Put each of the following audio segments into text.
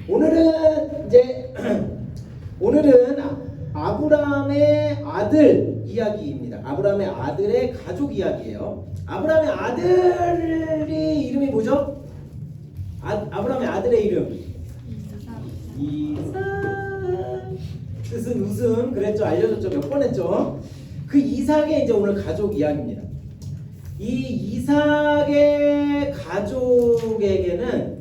오늘은 이제 오늘은 아브라함의 아들 이야기입니다. 아브라함의 아들의 가족 이야기예요. 아브라함의 아들이 이름이 뭐죠? 아브라함의 아들의 이름 이삭. 뜻은 웃음. 그랬죠? 알려줬죠? 몇 번 했죠? 그 이삭의 이제 오늘 가족 이야기입니다. 이 이삭의 가족에게는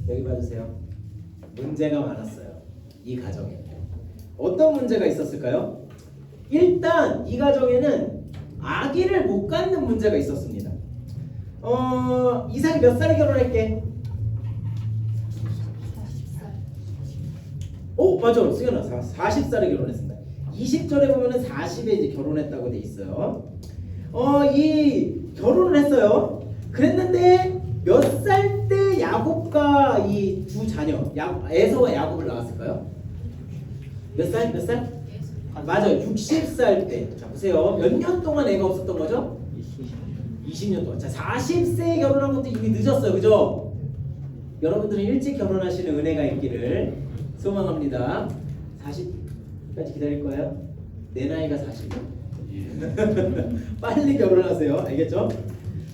여기 봐주세요. 문제가 많았어요. 이 가정에 어떤 문제가 있었을까요? 일단 이 가정에는 아기를 못 갖는 문제가 있었습니다. 이삭이 몇 살에 결혼했게? 40살. 맞아. 승현아 40살에 결혼했습니다. 20절에 보면은 40에 이제 결혼했다고 돼 있어요. 이 결혼을 했어요. 그랬는데 몇 살 때 야곱과 이 두 자녀 에서와 야곱을 낳았을까요? 몇 살? 맞아요. 60살 때. 자 보세요. 몇 년 동안 애가 없었던 거죠? 20년 동안. 자 40세에 결혼한 것도 이미 늦었어요. 그죠? 여러분들은 일찍 결혼하시는 은혜가 있기를 소망합니다. 40까지 기다릴 거예요? 내 나이가 40이요. 빨리 결혼하세요. 알겠죠?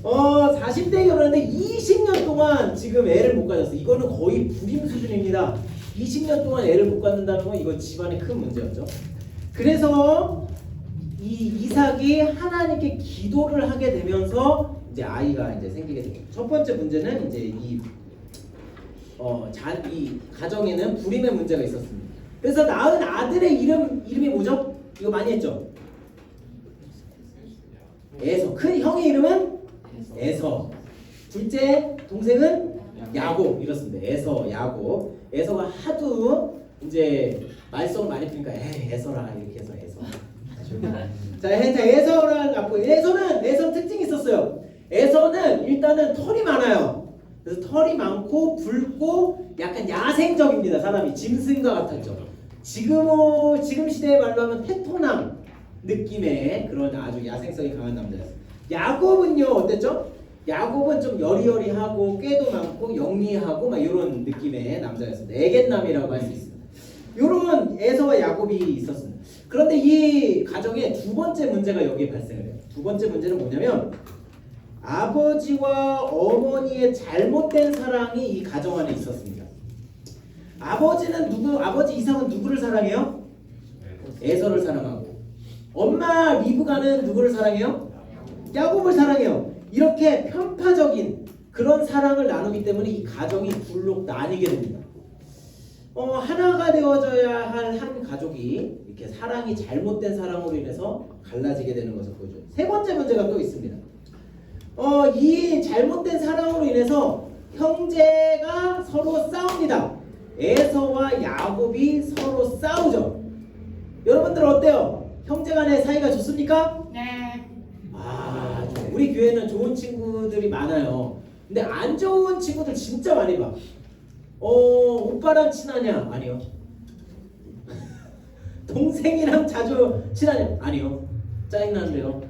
40대에 결혼했는데 20년 동안 지금 애를 못 가졌어. 이거는 거의 불임 수준입니다. 20년 동안 애를 못 갖는다는 건 이거 집안의 큰 문제였죠. 그래서 이 이삭이 하나님께 기도를 하게 되면서 이제 아이가 이제 생기게 됩니다. 첫 번째 문제는 이제 이 가정에는 불임의 문제가 있었습니다. 그래서 낳은 아들의 이름이 뭐죠? 이거 많이 했죠? 에서. 큰 형의 이름은 에서. 둘째 동생은 야곱. 이렇습니다. 에서, 야곱. 에서가 하도 이제 말썽을 많이 피니까 에서라 이렇게 해서 에서. 자, 에서를 갖고 에서는 특징이 있었어요. 에서는 일단은 털이 많아요. 그래서 털이 많고 붉고 약간 야생적입니다. 사람이 짐승과 같았죠. 지금 시대의 말로 하면 테토남 느낌의 그런 아주 야생성이 강한 남자였어요. 야곱은요 어땠죠? 야곱은 좀 여리여리하고 꾀도 많고 영리하고 막 이런 느낌의 남자였습니다. 애견남이라고 할 수 있습니다. 이런 에서와 야곱이 있었습니다. 그런데 이 가정에 두 번째 문제가 여기에 발생을 해요. 두 번째 문제는 뭐냐면 아버지와 어머니의 잘못된 사랑이 이 가정 안에 있었습니다. 아버지 이삭은 누구를 사랑해요? 에서를 사랑하고, 엄마 리브가는 누구를 사랑해요? 야곱을 사랑해요. 이렇게 편파적인 그런 사랑을 나누기 때문에 이 가정이 둘로 나뉘게 됩니다. 하나가 되어져야 할 한 가족이 이렇게 사랑이 잘못된 사랑으로 인해서 갈라지게 되는 것을 보여줘요. 세 번째 문제가 또 있습니다. 이 잘못된 사랑으로 인해서 형제가 서로 싸웁니다. 에서와 야곱이 서로 싸우죠. 여러분들 어때요? 형제간의 사이가 좋습니까? 네. 우리 교회는 좋은 친구들이 많아요. 근데 안 좋은 친구들 진짜 많이 봐. 오빠랑 친하냐? 아니요. 동생이랑 자주 친하냐? 아니요. 짜증나는데요.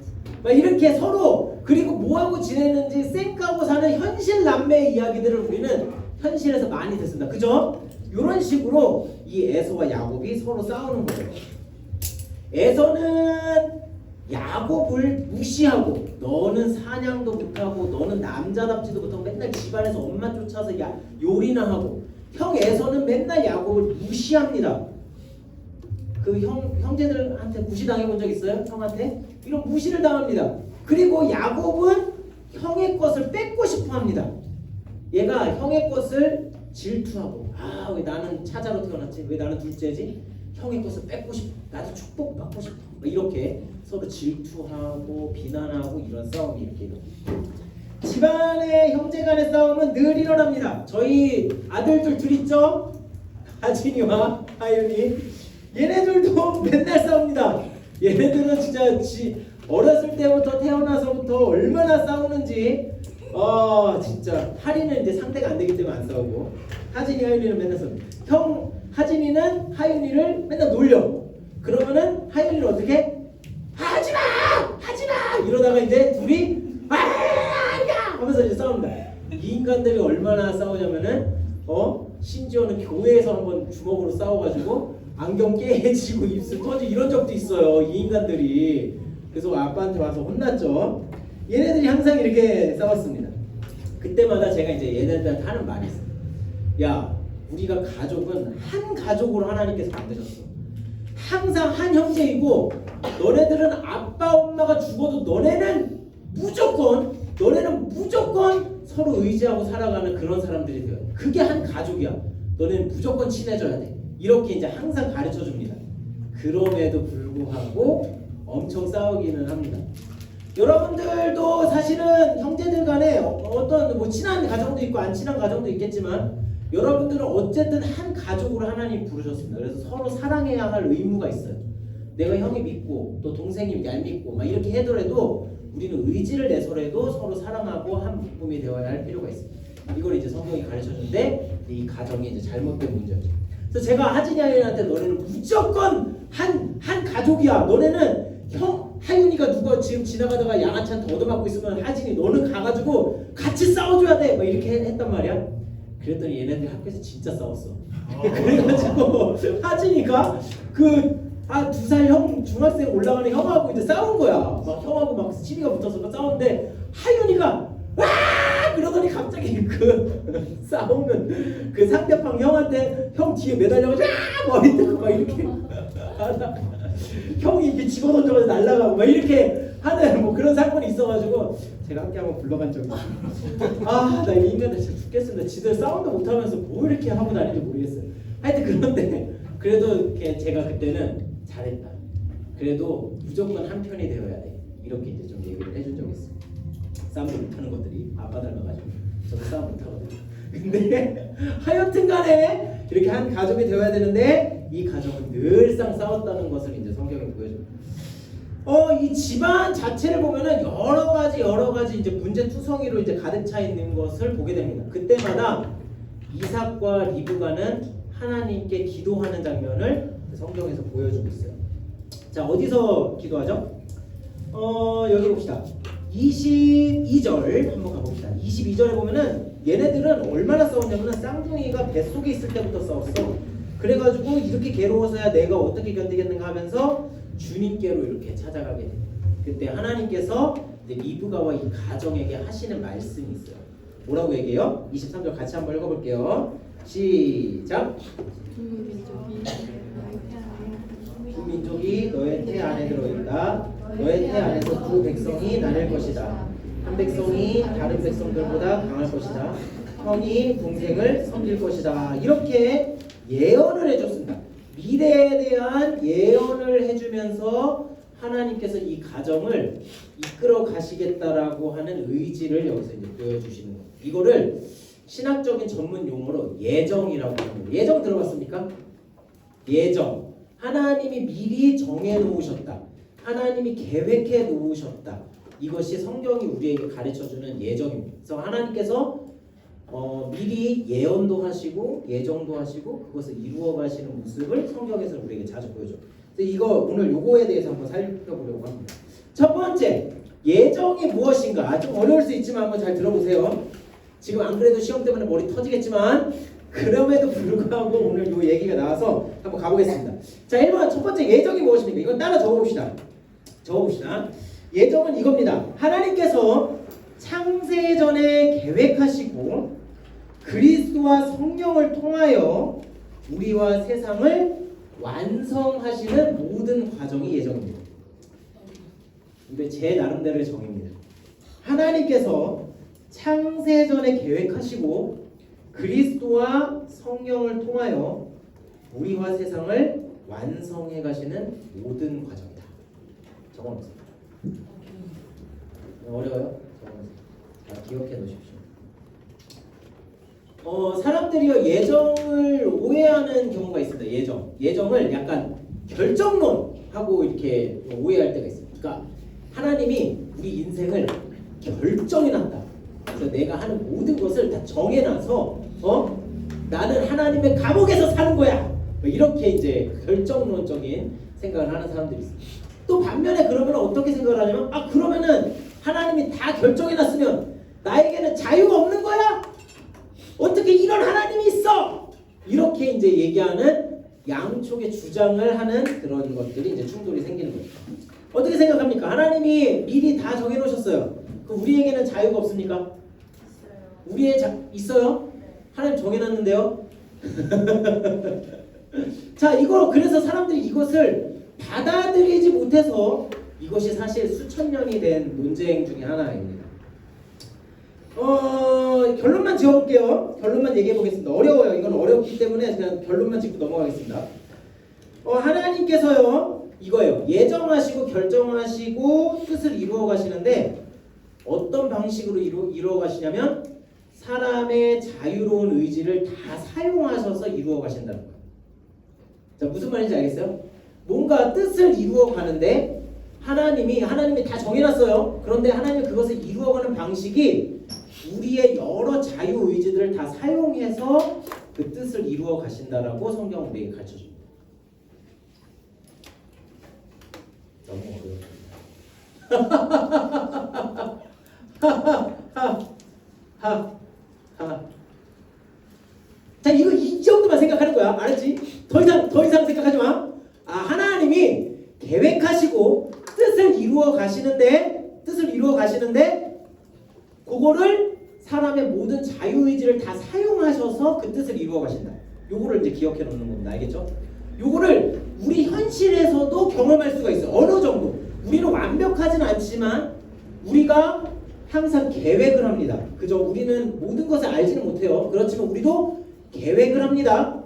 막 이렇게 서로, 그리고 뭐하고 지내는지 쌩까고 사는 현실 남매의 이야기들을 우리는 현실에서 많이 듣습니다. 그죠? 이런 식으로 이 에서와 야곱이 서로 싸우는 거예요. 에서는 야곱을 무시하고, 너는 사냥도 못하고 너는 남자답지도 못하고 맨날 집안에서 엄마 쫓아서 요리나 하고, 형 에서는 맨날 야곱을 무시합니다. 그 형제들한테 무시당해 본 적 있어요? 형한테? 이런 무시를 당합니다. 그리고 야곱은 형의 것을 뺏고 싶어 합니다. 얘가 형의 것을 질투하고, 왜 나는 차자로 태어났지? 왜 나는 둘째지? 형의 것을 뺏고 싶어. 나도 축복받고 싶어. 이렇게 서로 질투하고 비난하고 이런 싸움이 이렇게 일어납니다. 집안의 형제간의 싸움은 늘 일어납니다. 저희 아들들 둘 있죠? 하진이와 하윤이. 얘네들도 맨날 싸웁니다. 얘네들은 진짜 어렸을 때부터 태어나서부터 얼마나 싸우는지. 진짜 하리는 이제 상대가 안 되기 때문에 안 싸우고, 하진이 하윤이는 맨날 싸웁니다. 하진이는 하윤이를 맨날 놀려. 그러면은 하윤이를 어떻게? 하지마! 이러다가 이제 둘이 아니야! 하면서 이제 싸웁니다. 이 인간들이 얼마나 싸우냐면은 심지어는 교회에서 한번 주먹으로 싸워가지고 안경 깨지고 입술 터지고 이런 적도 있어요. 이 인간들이. 그래서 아빠한테 와서 혼났죠. 얘네들이 항상 이렇게 싸웠습니다. 그때마다 제가 이제 얘네들한테 하는 말이 있어요. 야, 우리가 가족은 한 가족으로 하나님께서 만드셨어. 항상 한 형제이고 너네들은 아빠 엄마가 죽어도 너네는 무조건 서로 의지하고 살아가는 그런 사람들이 돼요. 그게 한 가족이야. 너네는 무조건 친해져야 돼. 이렇게 이제 항상 가르쳐 줍니다. 그럼에도 불구하고 엄청 싸우기는 합니다. 여러분들도 사실은 형제들 간에 어떤 뭐 친한 가정도 있고 안 친한 가정도 있겠지만 여러분들은 어쨌든 한 가족으로 하나님 부르셨습니다. 그래서 서로 사랑해야 할 의무가 있어요. 내가 형이 믿고 또 동생이 얄밉고 막 이렇게 하더라도 우리는 의지를 내서라도 서로 사랑하고 한 몸이 되어야 할 필요가 있습니다. 이걸 이제 성경이 가르쳐주는데 이 가정이 이제 잘못된 문제죠. 그래서 제가 하진이 아이한테 너네는 무조건 한 가족이야. 너네는 형 하윤이가 누가 지금 지나가다가 양아치한테 얻어맞고 있으면 하진이 너는 가가지고 같이 싸워줘야 돼. 막 이렇게 했단 말이야. 그랬더니 얘네들 학교에서 진짜 싸웠어. 그래가지고 하진이가 두 살 형 중학생 올라가는 형하고 이제 싸운 거야. 막 형하고 막 시비가 붙어서 싸웠는데 하윤이가 와 그러더니 갑자기 싸우는 그 상대방 형한테 형 뒤에 매달려가지고 머리 뜯고 막 이렇게 형이 이렇게 집어던져가지고 날아가고 막 이렇게 하는 뭐 그런 사건이 있어가지고 제가 함께 한번 불러간 적이 있어요. 나 이 인간들 진짜 죽겠습니다. 지들 싸움도 못하면서 뭐 이렇게 하고 다니는지 모르겠어요. 하여튼 그런데 그래도 제가 그때는 잘했다. 그래도 무조건 한 편이 되어야 돼. 이렇게 이제 좀 얘기를 해준 적이 있어요. 싸움도 못하는 것들이 아빠 닮아가지고 저도 싸움 못하거든요. 근데 하여튼 간에 이렇게 한 가족이 되어야 되는데 이 가정은 늘상 싸웠다는 것을 이제 성경이 보여줍니다. 이 집안 자체를 보면은 여러 가지 이제 문제투성이로 이제 가득 차 있는 것을 보게 됩니다. 그때마다 이삭과 리브가는 하나님께 기도하는 장면을 성경에서 보여주고 있어요. 자, 어디서 기도하죠? 여기 봅시다. 22절 한번 가봅시다. 22절에 보면은 얘네들은 얼마나 싸웠냐면은 쌍둥이가 뱃속에 있을 때부터 싸웠어. 그래가지고 이렇게 괴로워서야 내가 어떻게 견디겠는가 하면서 주님께로 이렇게 찾아가게 돼. 그때 하나님께서 이제 리브가와 이 가정에게 하시는 말씀이 있어요. 뭐라고 얘기해요? 23절 같이 한번 읽어볼게요. 시작. 두 민족이 너의 태 안에 들어있다. 너의 태 안에서 두 백성이 나뉠 것이다. 한 백성이 다른 백성들보다 강할 것이다. 형이 동생을 섬길 것이다. 이렇게 예언을 해줬습니다. 미래에 대한 예언을 해주면서 하나님께서 이 가정을 이끌어 가시겠다라고 하는 의지를 여기서 이제 보여주시는 거예요. 이거를 신학적인 전문 용어로 예정이라고 합니다. 예정 들어봤습니까? 예정. 하나님이 미리 정해 놓으셨다. 하나님이 계획해 놓으셨다. 이것이 성경이 우리에게 가르쳐주는 예정입니다. 그래서 하나님께서 미리 예언도 하시고 예정도 하시고 그것을 이루어 가시는 모습을 성경에서 우리에게 자주 보여줘요. 그래서 이거 오늘 요거에 대해서 한번 살펴보려고 합니다. 첫 번째, 예정이 무엇인가? 좀 어려울 수 있지만 한번 잘 들어보세요. 지금 안 그래도 시험 때문에 머리 터지겠지만 그럼에도 불구하고 오늘 요 얘기가 나와서 한번 가보겠습니다. 자, 1번 첫 번째 예정이 무엇입니까? 이건 따라 적어봅시다. 예정은 이겁니다. 하나님께서 창세전에 계획하시고 그리스도와 성령을 통하여 우리와 세상을 완성하시는 모든 과정이 예정입니다. 근데 제 나름대로의 정의입니다. 하나님께서 창세전에 계획하시고 그리스도와 성령을 통하여 우리와 세상을 완성해 가시는 모든 과정이다. 적어놓습니다. 어려워요? 적어놓습니다. 기억해 놓으십시오. 사람들이요 예정을 오해하는 경우가 있습니다. 예정을 약간 결정론하고 이렇게 오해할 때가 있습니다. 그러니까 하나님이 우리 인생을 결정해놨다. 그래서 내가 하는 모든 것을 다 정해놔서 나는 하나님의 감옥에서 사는 거야. 이렇게 이제 결정론적인 생각을 하는 사람들이 있습니다. 또 반면에 그러면 어떻게 생각을 하냐면 그러면은 하나님이 다 결정해놨으면 나에게는 자유가 없는 거야? 어떻게 이런 하나님이 있어? 이렇게 이제 얘기하는 양쪽의 주장을 하는 그런 것들이 이제 충돌이 생기는 거죠. 어떻게 생각합니까? 하나님이 미리 다 정해놓으셨어요. 그 우리에게는 자유가 없습니까? 있어요? 하나님 정해놨는데요. 자, 그래서 사람들이 이것을 받아들이지 못해서 이것이 사실 수천 년이 된 논쟁 중에 하나입니다. 결론만 지어볼게요. 결론만 얘기해 보겠습니다. 어려워요. 이건 어렵기 때문에 그냥 결론만 짚고 넘어가겠습니다. 하나님께서요, 이거예요. 예정하시고 결정하시고 뜻을 이루어 가시는데 어떤 방식으로 이루어 가시냐면 사람의 자유로운 의지를 다 사용하셔서 이루어 가신다는 거예요. 자, 무슨 말인지 알겠어요? 뭔가 뜻을 이루어 가는데 하나님이 다 정해놨어요. 그런데 하나님이 그것을 이루어가는 방식이 우리의 여러 자유 의지들을 다 사용해서 그 뜻을 이루어 가신다라고 성경은 우리에게 가르쳐줍니다. 너무 어려워. 자, 이 정도만 생각하는 거야. 알았지? 더 이상 생각하지 마. 하나님이 계획하시고 뜻을 이루어 가시는데 그거를 사람의 모든 자유의지를 다 사용하셔서 그 뜻을 이루어 가신다. 요거를 이제 기억해 놓는 겁니다. 알겠죠? 요거를 우리 현실에서도 경험할 수가 있어요. 어느 정도. 우리는 완벽하진 않지만 우리가 항상 계획을 합니다. 그죠? 우리는 모든 것을 알지는 못해요. 그렇지만 우리도 계획을 합니다.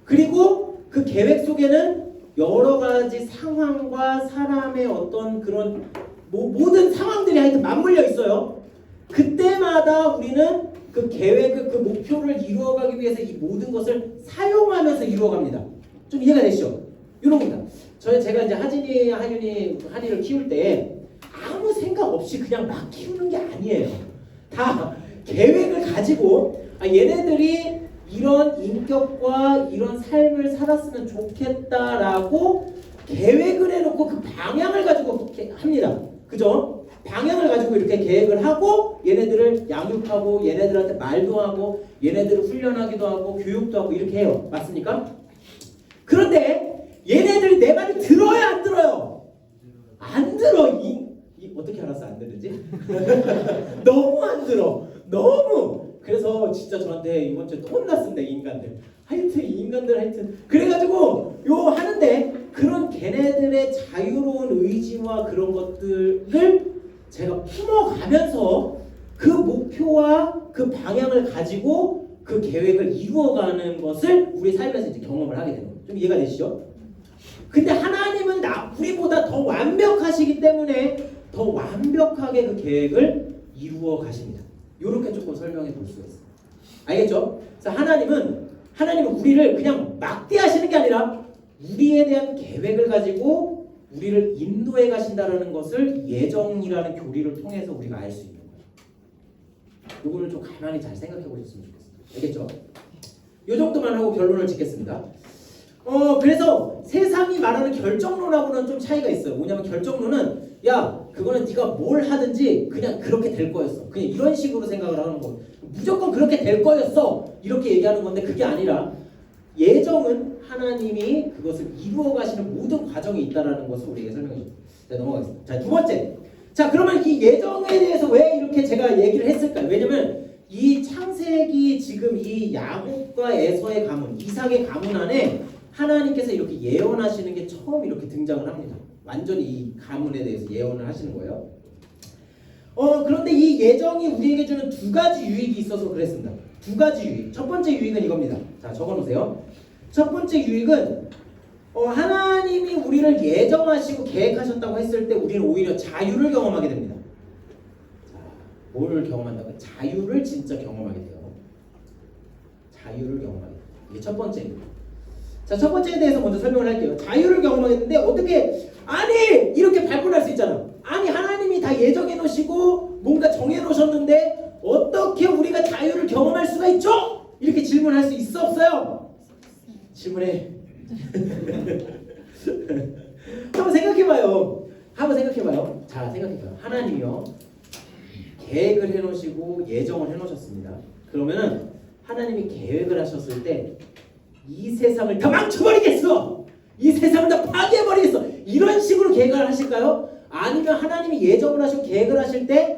그리고 그 계획 속에는 여러 가지 상황과 사람의 어떤 그런 모든 상황들이 하여튼 맞물려 있어요. 그때마다 우리는 그 계획을, 그 목표를 이루어가기 위해서 이 모든 것을 사용하면서 이루어갑니다. 좀 이해가 되시죠? 이런 겁니다. 제가 이제 한이를 키울 때 아무 생각 없이 그냥 막 키우는 게 아니에요. 다 계획을 가지고 얘네들이 이런 인격과 이런 삶을 살았으면 좋겠다라고 계획을 해놓고 그 방향을 가지고 합니다. 그죠? 방향을 가지고 이렇게 계획을 하고 얘네들을 양육하고 얘네들한테 말도 하고 얘네들을 훈련하기도 하고 교육도 하고 이렇게 해요. 맞습니까? 그런데 얘네들이 내 말을 들어요, 안 들어요? 안 들어. 어떻게 알았어 안 들은지? 너무 안 들어. 너무. 그래서 진짜 저한테 이번 주에 또 혼났습니다. 이 인간들. 하여튼 그래가지고 하는데 그런 걔네들의 자유로운 의지와 그런 것들을 제가 품어가면서 그 목표와 그 방향을 가지고 그 계획을 이루어가는 것을 우리 삶에서 이제 경험을 하게 되는 거예요. 좀 이해가 되시죠? 근데 하나님은 우리보다 더 완벽하시기 때문에 더 완벽하게 그 계획을 이루어 가십니다. 이렇게 조금 설명해 볼 수가 있어요. 알겠죠? 그래서 하나님은 우리를 그냥 막대하시는 게 아니라 우리에 대한 계획을 가지고 우리를 인도해 가신다라는 것을 예정이라는 교리를 통해서 우리가 알 수 있는 거예요. 이거를 좀 가만히 잘 생각해 보셨으면 좋겠어요. 알겠죠? 이 정도만 하고 결론을 짓겠습니다. 그래서 세상이 말하는 결정론하고는 좀 차이가 있어요. 뭐냐면 결정론은 그거는 네가 뭘 하든지 그냥 그렇게 될 거였어. 그냥 이런 식으로 생각을 하는 거. 무조건 그렇게 될 거였어. 이렇게 얘기하는 건데 그게 아니라 예정은 하나님이 그것을 이루어 가시는 모든 과정이 있다라는 것을 우리에게 설명해 줍니다. 자, 넘어가겠습니다. 자, 두 번째. 자, 그러면 이 예정에 대해서 왜 이렇게 제가 얘기를 했을까요? 왜냐면 이 창세기 지금 이 야곱과 에서의 가문, 이삭의 가문 안에 하나님께서 이렇게 예언하시는 게 처음 이렇게 등장을 합니다. 완전히 이 가문에 대해서 예언을 하시는 거예요. 그런데 이 예정이 우리에게 주는 두 가지 유익이 있어서 그랬습니다. 두 가지 유익. 첫 번째 유익은 이겁니다. 자, 적어놓으세요. 첫 번째 유익은 하나님이 우리를 예정하시고 계획하셨다고 했을 때 우리는 오히려 자유를 경험하게 됩니다. 자, 뭘 경험한다고요? 자유를 진짜 경험하게 돼요. 자유를 경험하게 돼요. 이게 첫 번째입니다. 자, 첫 번째에 대해서 먼저 설명을 할게요. 자유를 경험하겠는데 어떻게 이렇게 발끈할 수 있잖아. 하나님이 다 예정해 놓으시고 뭔가 정해 놓으셨는데 어떻게 우리가 자유를 경험할 수가 있죠? 이렇게 질문할 수 있어 없어요? 질문해. 한번 생각해봐요. 자, 생각해봐요. 하나님이요 계획을 해놓으시고 예정을 해놓으셨습니다. 그러면은 하나님이 계획을 하셨을 때 이 세상을 다 망쳐버리겠어, 이 세상을 다 파괴해버리겠어, 이런 식으로 계획을 하실까요? 아니면 하나님이 예정을 하시고 계획을 하실 때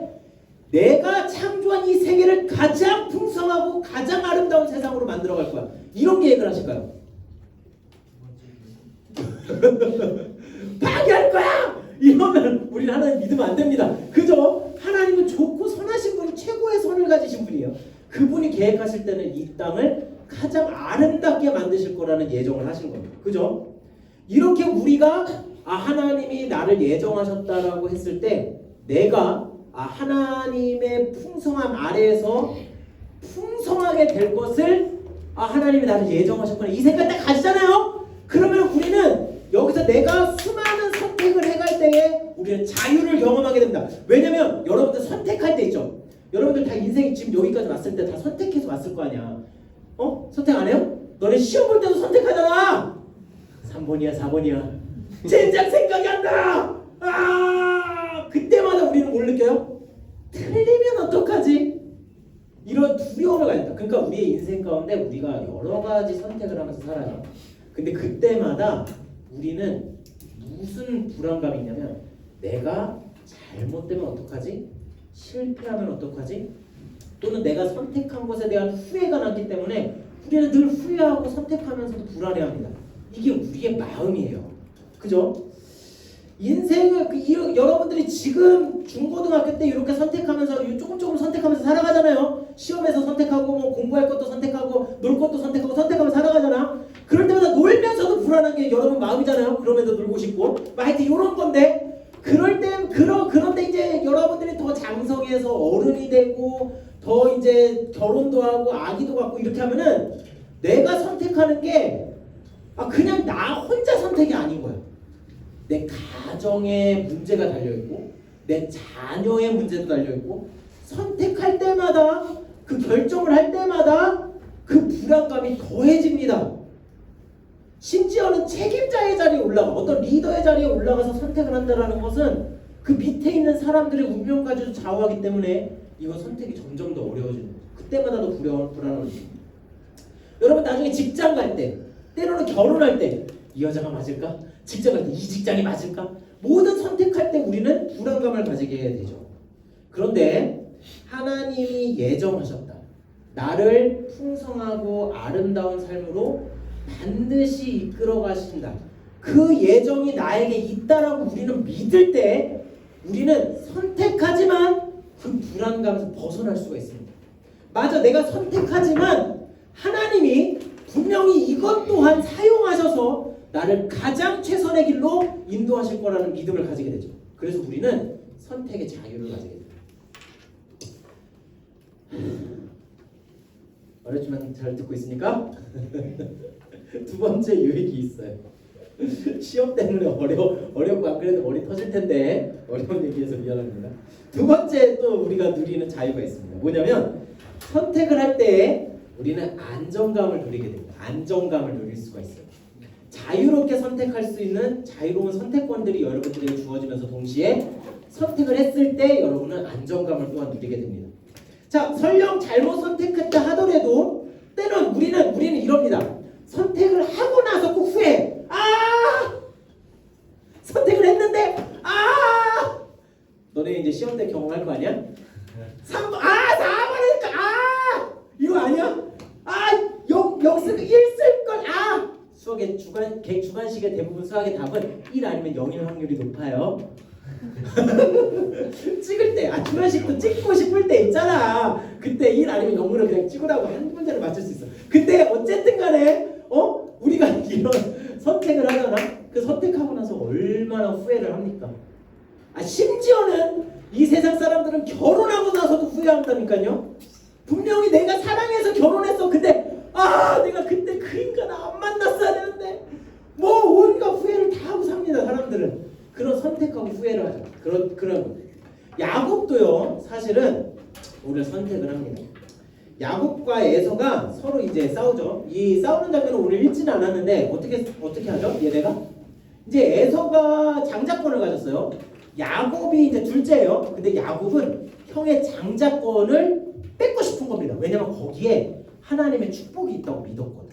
내가 창조한 이 세계를 가장 풍성하고 가장 아름다운 세상으로 만들어갈 거야, 이런 계획을 하실까요? 파괴할 거야! 이러면 우리는 하나님 믿으면 안 됩니다. 그죠? 하나님은 좋고 선하신 분이, 최고의 선을 가지신 분이에요. 그분이 계획하실 때는 이 땅을 가장 아름답게 만드실 거라는 예정을 하신 겁니다. 그죠? 이렇게 우리가 하나님이 나를 예정하셨다라고 했을 때 내가 하나님의 풍성함 아래에서 풍성하게 될 것을 하나님이 나를 예정하셨구나, 이 생각 딱 가지잖아요. 그러면 우리는 여기서 내가 수많은 선택을 해갈 때에 우리는 자유를 경험하게 됩니다. 왜냐면 여러분들 선택할 때 있죠. 여러분들 다 인생이 지금 여기까지 왔을 때 다 선택해서 왔을 거 아니야. 선택 안 해요? 너네 시험 볼 때도 선택하잖아. 3번이야 4번이야 젠장 생각이 안 나. 그때마다 우리는 뭘 느껴요? 틀리면 어떡하지? 이런 두려움을 가진다. 그러니까 우리의 인생 가운데 우리가 여러 가지 선택을 하면서 살아요. 근데 그때마다 우리는 무슨 불안감이 있냐면 내가 잘못되면 어떡하지? 실패하면 어떡하지? 또는 내가 선택한 것에 대한 후회가 났기 때문에 우리는 늘 후회하고 선택하면서도 불안해합니다. 이게 우리의 마음이에요. 그죠? 인생을 여러분들이 지금 중고등학교 때 이렇게 선택하면서 조금 선택하면서 살아가잖아요. 시험에서 선택하고 뭐 공부할 것도 선택하고 놀 것도 선택하고 선택하면서 살아가잖아. 그럴 때마다 놀면서도 불안한 게 여러분 마음이잖아요. 그러면서 놀고 싶고 하여튼 이런 건데, 그런데 이제 여러분들이 더 장성해서 어른이 되고 더 이제 결혼도 하고 아기도 갖고 이렇게 하면은 내가 선택하는 게 그냥 나 혼자 선택이 아닌 거야. 내 가정에 문제가 달려있고 내 자녀의 문제도 달려있고, 선택할 때마다 그 결정을 할 때마다 그 불안감이 더해집니다. 심지어는 책임자의 자리에 어떤 리더의 자리에 올라가서 선택을 한다는 것은 그 밑에 있는 사람들의 운명까지도 좌우하기 때문에 이거 선택이 점점 더 어려워지는 거죠. 그때마다 더 불안해집니다. 여러분 나중에 직장 갈 때, 때로는 결혼할 때 이 여자가 맞을까? 직장 갈 때 이 직장이 맞을까? 모든 선택할 때 우리는 불안감을 가지게 되죠. 그런데 하나님이 예정하셨다. 나를 풍성하고 아름다운 삶으로 반드시 이끌어 가신다. 그 예정이 나에게 있다라고 우리는 믿을 때 우리는 선택하지만 그 불안감에서 벗어날 수가 있습니다. 맞아, 내가 선택하지만 하나님이 분명히 이것 또한 사용하셔서 나를 가장 최선의 길로 인도하실 거라는 믿음을 가지게 되죠. 그래서 우리는 선택의 자유를 가지게 됩니다. 어렵지만 잘 듣고 있습니까? 두 번째 유익이 있어요. 시험 때문에 어렵고 안 그래도 머리 터질 텐데 어려운 얘기해서 미안합니다. 두 번째 또 우리가 누리는 자유가 있습니다. 뭐냐면 선택을 할 때 우리는 안정감을 누리게 됩니다. 안정감을 누릴 수가 있어요. 자유롭게 선택할 수 있는 자유로운 선택권들이 여러분들에게 주어지면서 동시에 선택을 했을 때 여러분은 안정감을 또한 누리게 됩니다. 자, 설령 잘못 선택했다 하더라도 때론 우리는 이럽니다. 선택을 하고 나서 꼭 후회. 선택을 했는데 너네 이제 시험 때 경험할 거 아니야? 3번 4번이니까 이거 아니야? 역습 1 쓸 걸. 수학의 주관식의 대부분 수학의 답은 1 아니면 0일 확률이 높아요. 찍을 때 주관식도 찍고 싶을 때 있잖아. 그때 1 아니면 0으로 그냥 찍으라고 한 문제를 맞출 수 있어. 근데 어쨌든 간에 우리가 이런 선택을 하잖아. 그 선택하고 나서 얼마나 후회를 합니까? 심지어는 이 세상 사람들은 결혼하고 나서도 후회한다니까요. 분명히 내가 사랑해서 결혼했어. 근데 내가 그때 그 인간 안 만났어야 되는데 뭐 온갖 후회를 다 하고 삽니다. 사람들은 그런 선택하고 후회를 하죠. 그런 야곱도요. 사실은 오늘 선택을 합니다. 야곱과 에서가 서로 이제 싸우죠. 이 싸우는 장면을 오늘 읽지는 않았는데 어떻게 하죠? 얘네가 이제 에서가 장자권을 가졌어요. 야곱이 이제 둘째예요. 근데 야곱은 형의 장자권을 뺏고 싶은 겁니다. 왜냐면 거기에 하나님의 축복이 있다고 믿었거든.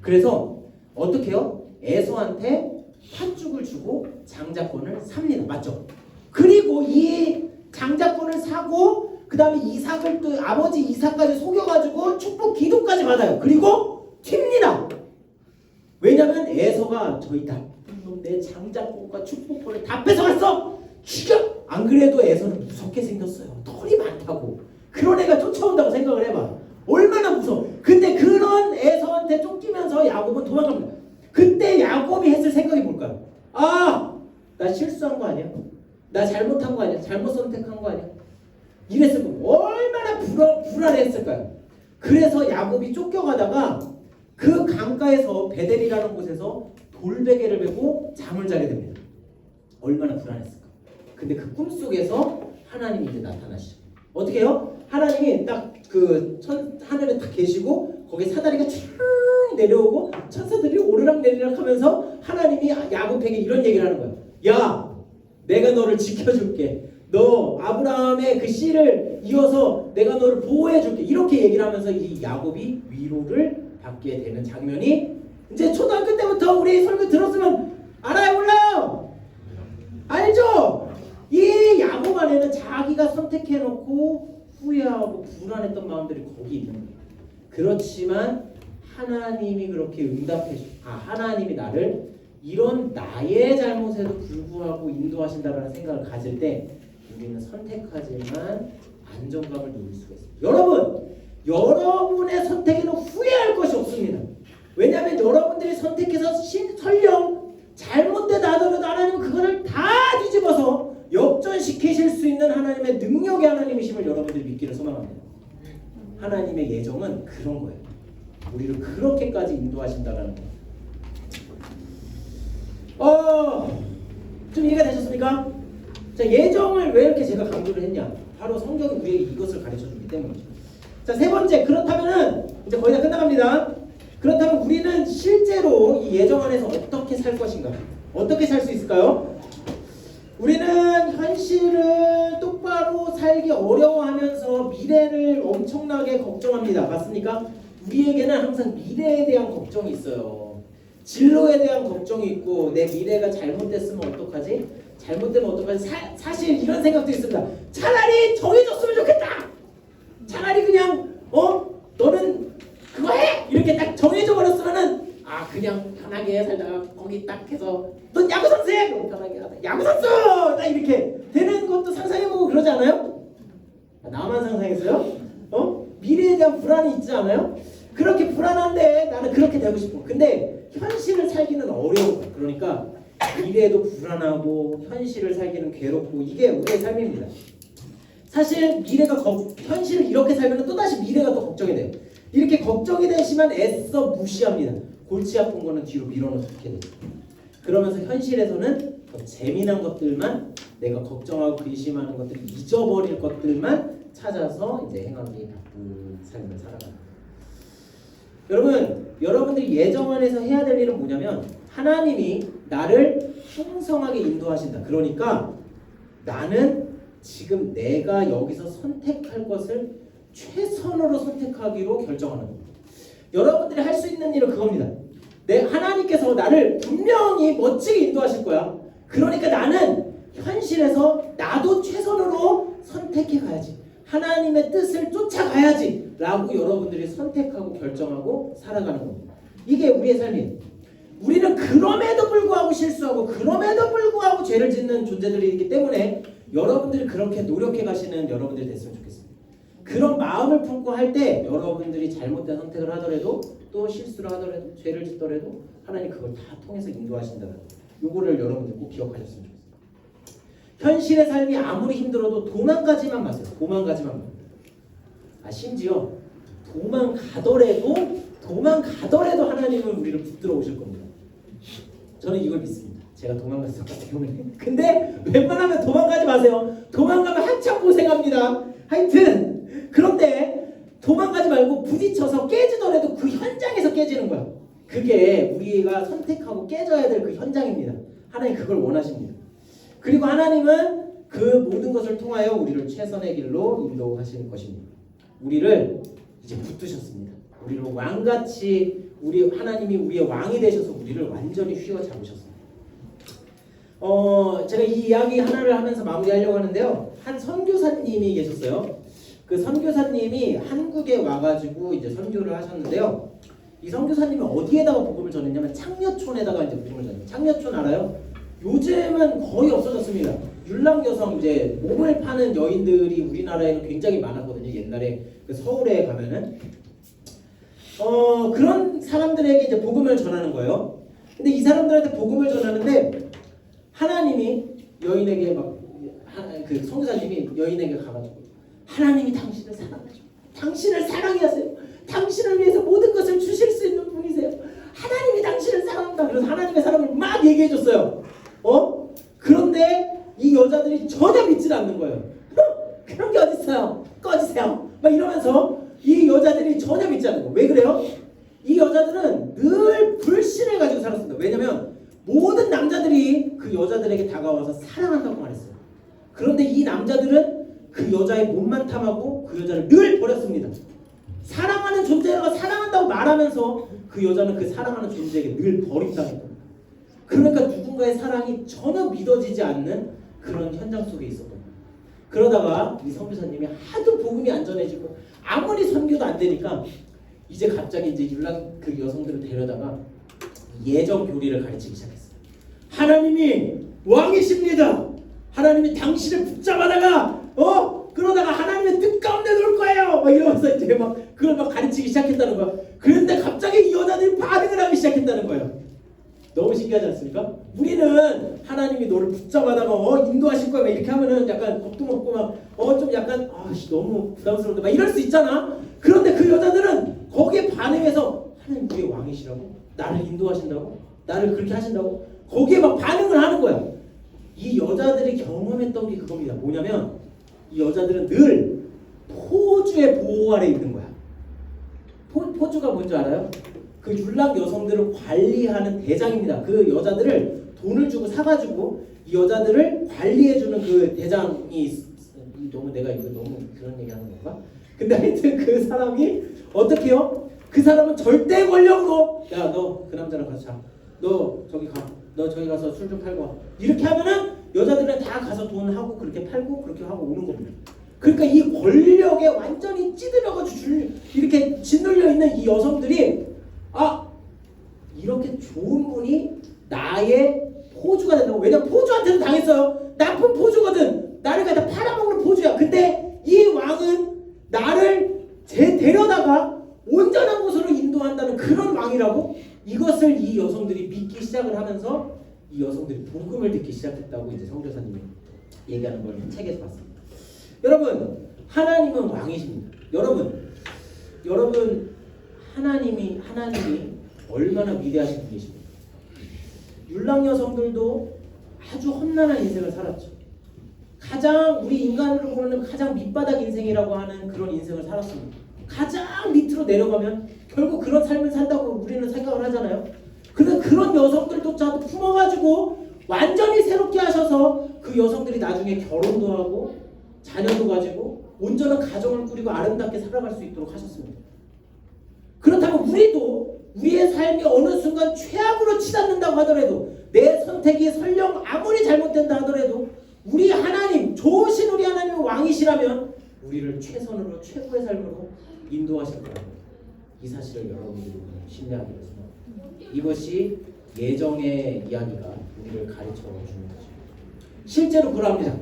그래서 어떻게 해요? 에서한테 팥죽을 주고 장자권을 삽니다. 맞죠? 그리고 이 장자권을 사고 그 다음에 이삭을 또 아버지 이삭까지 속여가지고 축복 기도까지 받아요. 그리고 튑니다. 왜냐면 에서가 저희 나쁜 놈 내 장자권과 축복권을 다 뺏어갔어. 죽여. 안 그래도 에서는 무섭게 생겼어요. 털이 많다고. 그런 애가 쫓아온다고 생각을 해봐. 얼마나 무서워. 근데 그런 에서한테 쫓기면서 야곱은 도망갑니다. 그때 야곱이 했을 생각이 뭘까요? 아, 나 실수한 거 아니야? 나 잘못한 거 아니야? 잘못 선택한 거 아니야? 이랬으면 얼마나 불안했을까요? 그래서 야곱이 쫓겨가다가 그 강가에서 베델이라는 곳에서 돌베개를 베고 잠을 자게 됩니다. 얼마나 불안했을까? 근데 그 꿈속에서 하나님이 이제 나타나시죠. 어떻게 해요? 하나님이 딱 그 하늘에 딱 계시고 거기에 사다리가 쭉 내려오고 천사들이 오르락내리락 하면서 하나님이 야곱에게 이런 얘기를 하는 거예요. 야, 내가 너를 지켜줄게. 너 아브라함의 그 씨를 이어서 내가 너를 보호해줄게. 이렇게 얘기를 하면서 이 야곱이 위로를 받게 되는 장면이 이제 초등학교 때부터 우리 설교 들었으면 알아요, 몰라요? 알죠? 이 야곱 안에는 자기가 선택해놓고 후회하고 불안했던 마음들이 거기 있는 거예요. 그렇지만 하나님이 그렇게 응답해 하나님이 나를 이런 나의 잘못에도 불구하고 인도하신다는 생각을 가질 때 우리는 선택하지만 안정감을 누릴 수가 있습니다. 여러분, 여러분의 선택에는 후회할 것이 없습니다. 왜냐하면 여러분들이 선택해서 설령 잘못되다 하더라도 하나님은 그거를 다 뒤집어서 역전시키실 수 있는 하나님의 능력의 하나님이심을 여러분들이 믿기를 소망합니다. 하나님의 예정은 그런 거예요. 우리를 그렇게까지 인도하신다라는 거예요. 좀 이해가 되셨습니까? 자, 예정을 왜 이렇게 제가 강조를 했냐? 바로 성경이 우리에게 이것을 가르쳐주기 때문이죠. 자, 세 번째, 그렇다면은 이제 거의 다 끝나갑니다. 그렇다면 우리는 실제로 이 예정 안에서 어떻게 살 것인가? 어떻게 살 수 있을까요? 우리는 현실을 똑바로 살기 어려워하면서 미래를 엄청나게 걱정합니다. 맞습니까? 우리에게는 항상 미래에 대한 걱정이 있어요. 진로에 대한 걱정이 있고 내 미래가 잘못됐으면 어떡하지? 잘못되면 어떡하지? 사실 이런 생각도 있습니다. 차라리 정해졌으면 좋겠다. 차라리 그냥 너는 그거 해! 이렇게 딱 정해져 버렸으면은 그냥 편하게 살다가 거기 딱 해서 넌 야구 선수해! 그럼 편하게 하다 야구 선수! 딱 이렇게 되는 것도 상상해보고 그러지 않아요? 나만 상상했어요? 미래에 대한 불안이 있지 않아요? 그렇게 불안한데 나는 그렇게 되고 싶어. 근데 현실을 살기는 어려운 거야. 그러니까 미래에도 불안하고 현실을 살기는 괴롭고 이게 우리의 삶입니다. 사실 현실을 이렇게 살면 또다시 미래가 또 걱정이 돼요. 이렇게 걱정이 되시면 애써 무시합니다. 골치 아픈 거는 뒤로 밀어넣게 되죠. 그러면서 현실에서는 더 재미난 것들만 내가 걱정하고 근심하는 것들을 잊어버릴 것들만 찾아서 이제 행하기 바쁜 삶을 살아가는 거예요. 여러분들이 예정 안에서 해야 될 일은 뭐냐면 하나님이 나를 풍성하게 인도하신다. 그러니까 나는 지금 내가 여기서 선택할 것을 최선으로 선택하기로 결정하는 겁니다. 여러분들이 할 수 있는 일은 그겁니다. 하나님께서 나를 분명히 멋지게 인도하실 거야. 그러니까 나는 현실에서 나도 최선으로 선택해 가야지. 하나님의 뜻을 쫓아가야지 라고 여러분들이 선택하고 결정하고 살아가는 겁니다. 이게 우리의 삶이에요. 우리는 그럼에도 불구하고 실수하고 그럼에도 불구하고 죄를 짓는 존재들이기 때문에 여러분들이 그렇게 노력해 가시는 여러분들이 됐으면 좋겠습니다. 그런 마음을 품고 할 때 여러분들이 잘못된 선택을 하더라도 또 실수를 하더라도 죄를 짓더라도 하나님 그걸 다 통해서 인도하신다는 요거를 여러분들 꼭 기억하셨으면 좋겠습니다. 현실의 삶이 아무리 힘들어도 도망가지만 마세요. 도망가지만 마세요. 심지어 도망가더라도 하나님은 우리를 붙들어 오실 겁니다. 저는 이걸 믿습니다. 제가 도망갔었기 때문에. 근데 웬만하면 도망가지 마세요. 도망가면 한참 고생합니다. 하여튼 그런데 도망가지 말고 부딪혀서 깨지더라도 그 현장에서 깨지는 거야. 그게 우리가 선택하고 깨져야 될 그 현장입니다. 하나님 그걸 원하십니다. 그리고 하나님은 그 모든 것을 통하여 우리를 최선의 길로 인도하시는 것입니다. 우리를 이제 붙드셨습니다. 우리를 왕같이 하나님이 우리의 왕이 되셔서 우리를 완전히 휘어잡으셨습니다. 제가 이 이야기 하나를 하면서 마무리하려고 하는데요. 한 선교사님이 계셨어요. 그 선교사님이 한국에 와가지고 이제 선교를 하셨는데요. 이 선교사님이 어디에다가 복음을 전했냐면 창녀촌에다가 이제 복음을 전해요. 창녀촌 알아요? 요즘은 거의 없어졌습니다. 율랑 여성 이제 몸을 파는 여인들이 우리나라에는 굉장히 많았거든요. 옛날에 그 서울에 가면은 그런 사람들에게 이제 복음을 전하는 거예요. 근데 이 사람들한테 복음을 전하는데 하나님이 여인에게 그 선교사님이 여인에게 가가지고 하나님이 당신을 사랑하죠. 당신을 사랑하세요. 당신을 위해서 모든 것을 주실 수 있는 분이세요. 하나님이 당신을 사랑한다. 그래서 하나님의 사랑을 막 얘기해줬어요. 그런데 이 여자들이 전혀 믿질 않는 거예요. 그런 게 어딨어요. 꺼지세요. 막 이러면서 이 여자들이 전혀 믿지 않는 거예요. 왜 그래요? 이 여자들은 늘 불신을 가지고 살았습니다. 왜냐면 모든 남자들이 그 여자들에게 다가와서 사랑한다고 말했어요. 그런데 이 남자들은 그 여자의 몸만 탐하고 그 여자를 늘 버렸습니다. 사랑하는 존재가 사랑한다고 말하면서 그 여자는 그 사랑하는 존재에게 늘 버림당했던 거예요. 그러니까 누군가의 사랑이 전혀 믿어지지 않는 그런 현장 속에 있었던 거예요. 그러다가 이 선교사님이 하도 복음이 안 전해지고 아무리 선교도 안 되니까 이제 갑자기 이제 율랑 그 여성들을 데려다가 예정 교리를 가르치기 시작했어요. 하나님이 왕이십니다. 하나님이 당신을 붙잡아다가 그러다가 하나님의 뜻 가운데 놓을 거예요. 막 이러면서 이제 막 그걸 막 가르치기 시작했다는 거야. 그런데 갑자기 이 여자들이 반응을 하기 시작했다는 거예요. 너무 신기하지 않습니까? 우리는 하나님이 너를 붙잡아다가 인도하실 거야 막 이렇게 하면은 약간 겁도 먹고 막 좀 약간 너무 부담스러운데 막 이럴 수 있잖아. 그런데 그 여자들은 거기에 반응해서 하나님 우리의 왕이시라고? 나를 인도하신다고? 나를 그렇게 하신다고? 거기에 막 반응을 하는 거야. 이 여자들이 경험했던 게 그겁니다. 뭐냐면 이 여자들은 늘 포주의 보호 아래 있는 거야. 포주가 뭔지 알아요? 그 율랑 여성들을 관리하는 대장입니다. 그 여자들을 돈을 주고 사가지고 이 여자들을 관리해주는 그 대장이 내가 이거 너무 그런 얘기하는 건가? 근데 하여튼 그 사람이 어떻게 해요? 그 사람은 절대 권력으로 야 너 그 남자랑 가서 자. 너 저기 가. 너 저기 가서 술 좀 팔고 와. 이렇게 하면은 여자들은 다 가서 돈하고 그렇게 팔고 그렇게 하고 오는 겁니다. 그러니까 이 권력에 완전히 찌들어가지고 이렇게 짓눌려 있는 이 여성들이 이렇게 좋은 분이 나의 포주가 된다고. 왜냐면 포주한테도 당했어요. 나쁜 포주거든. 나를 갖다 팔아먹는 포주야. 근데 이 왕은 나를 데려다가 온전한 곳으로 인도한다는 그런 왕이라고. 이것을 이 여성들이 믿기 시작을 하면서 이 여성들이 복음을 듣기 시작했다고 이제 선교사님이 얘기하는 걸 책에서 봤습니다. 여러분, 하나님은 왕이십니다. 여러분 하나님이 얼마나 위대하신 분이십니까? 율랑 여성들도 아주 험난한 인생을 살았죠. 가장 우리 인간으로 보면 가장 밑바닥 인생이라고 하는 그런 인생을 살았습니다. 가장 밑으로 내려가면 결국 그런 삶을 산다고 우리는 생각을 하잖아요. 그런데 그런 여성들조차도 품어가지고 완전히 새롭게 하셔서 그 여성들이 나중에 결혼도 하고 자녀도 가지고 온전한 가정을 꾸리고 아름답게 살아갈 수 있도록 하셨습니다. 그렇다면 우리도 우리의 삶이 어느 순간 최악으로 치닫는다고 하더라도 내 선택이 설령 아무리 잘못된다 하더라도 우리 하나님, 좋으신 우리 하나님이 왕이시라면 우리를 최선으로 최고의 삶으로 인도하실 거라고 이 사실을 여러분들이 신뢰하기 위해서 이것이 예정의 이야기가 우리를 가르쳐 주는 거죠. 실제로 그럽니다.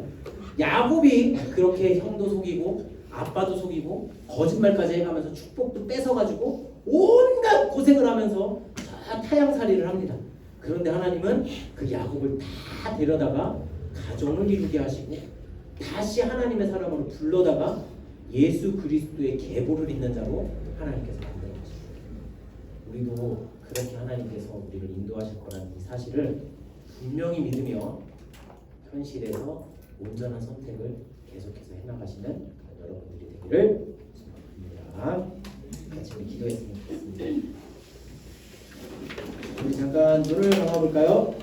야곱이 그렇게 형도 속이고 아빠도 속이고 거짓말까지 해가면서 축복도 뺏어가지고 온갖 고생을 하면서 타양살이를 합니다. 그런데 하나님은 그 야곱을 다 데려다가 가정을 이루게 하시고 다시 하나님의 사람으로 불러다가 예수 그리스도의 계보를 잇는 자로 하나님께서 만들어 가십니다. 우리도 그렇게 하나님께서 우리를 인도하실 거라는 이 사실을 분명히 믿으며 현실에서 온전한 선택을 계속해서 해나가시는 여러분들이 되기를 바랍니다. 같이 기도했으면 좋겠습니다. 우리 잠깐 눈을 감아볼까요?